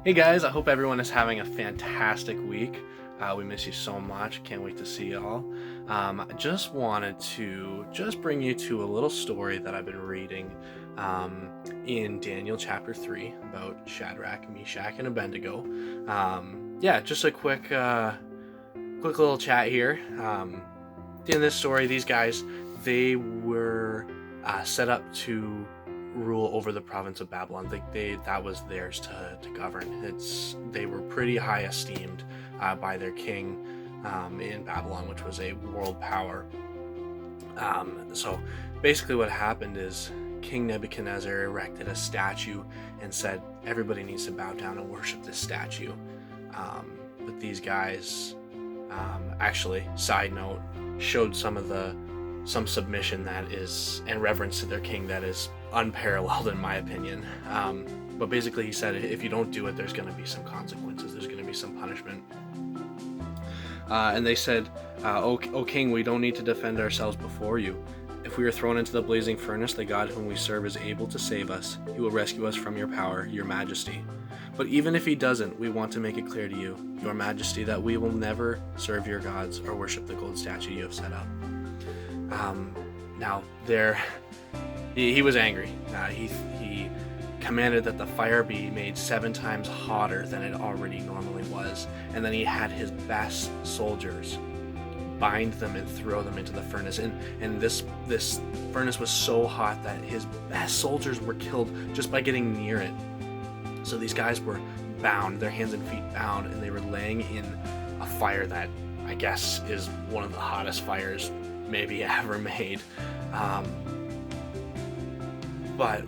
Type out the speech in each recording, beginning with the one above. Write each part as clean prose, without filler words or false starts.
Hey guys, I hope everyone is having a fantastic week. We miss you so much. Can't wait to see you all. I just wanted to bring you to a little story that I've been reading in Daniel chapter 3 about Shadrach, Meshach, and Abednego. Yeah, just a quick little chat here. In this story, these guys, they were set up to rule over the province of Babylon. That was theirs to govern. They were pretty high esteemed by their king in Babylon, which was a world power. So basically what happened is King Nebuchadnezzar erected a statue and said everybody needs to bow down and worship this statue. But these guys, actually, side note, showed some submission that is, and reverence to their king that is unparalleled in my opinion. But basically he said if you don't do it, there's going to be some consequences, there's going to be some punishment. And they said, O king, we don't need to defend ourselves before you. If we are thrown into the blazing furnace, the God whom we serve is able to save us. He will rescue us from your power, your majesty. But even if he doesn't, we want to make it clear to you, your majesty, that we will never serve your gods or worship the gold statue you have set up. Now he was angry. He commanded that the fire be made 7 times hotter than it already normally was, and then he had his best soldiers bind them and throw them into the furnace. And this furnace was so hot that his best soldiers were killed just by getting near it. So these guys were bound, their hands and feet bound, and they were laying in a fire that I guess is one of the hottest fires maybe ever made. But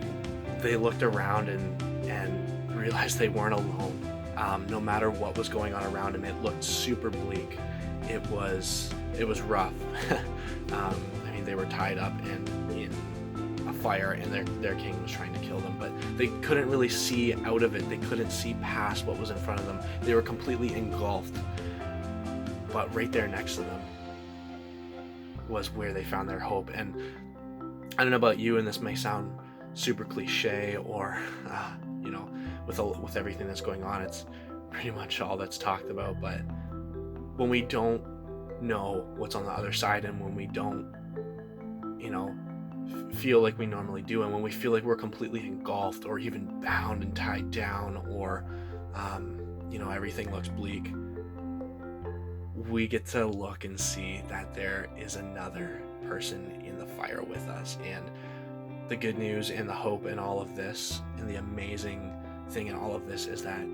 they looked around and realized they weren't alone. No matter what was going on around them, it looked super bleak. It was rough. I mean, they were tied up in a fire, and their king was trying to kill them, but they couldn't really see out of it. They couldn't see past what was in front of them. They were completely engulfed. But right there next to them was where they found their hope. And I don't know about you, and this may sound super cliche, or with everything that's going on, it's pretty much all that's talked about. But when we don't know what's on the other side, and when we don't feel like we normally do, and when we feel like we're completely engulfed or even bound and tied down, or everything looks bleak, we get to look and see that there is another person in the fire with us. And the good news and the hope in all of this, and the amazing thing in all of this, is that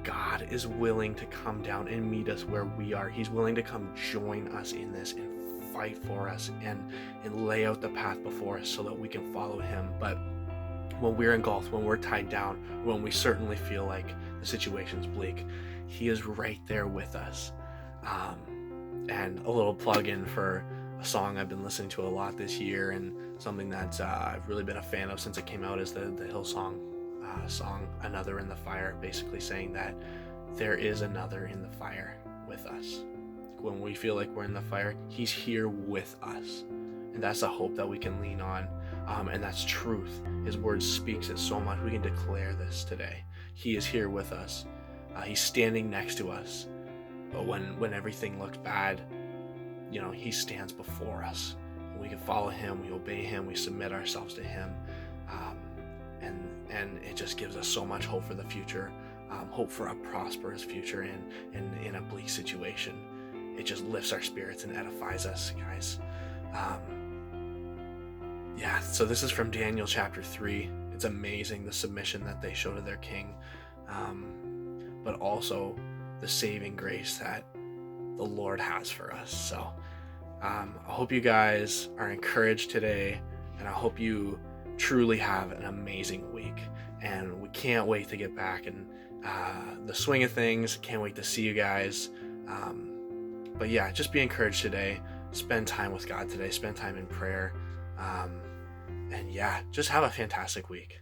God is willing to come down and meet us where we are. He's willing to come join us in this and fight for us and lay out the path before us so that we can follow him. But when we're engulfed, when we're tied down, when we certainly feel like the situation's bleak, he is right there with us. And a little plug-in for a song I've been listening to a lot this year, and something that I've really been a fan of since it came out, is the Hillsong song Another in the Fire, basically saying that there is another in the fire with us. When we feel like we're in the fire, he's here with us, and that's a hope that we can lean on, and that's truth. His word speaks it so much. We can declare this today. He is here with us. He's standing next to us. But when everything looks bad, he stands before us. We can follow him, we obey him, we submit ourselves to him, and it just gives us so much hope for the future, hope for a prosperous future in a bleak situation. It just lifts our spirits and edifies us, guys. So this is from Daniel chapter 3. It's amazing, the submission that they show to their king, but also the saving grace that the Lord has for us. So I hope you guys are encouraged today, and I hope you truly have an amazing week. And we can't wait to get back in the swing of things. Can't wait to see you guys. But yeah, just be encouraged today. Spend time with God today. Spend time in prayer. And yeah, just have a fantastic week.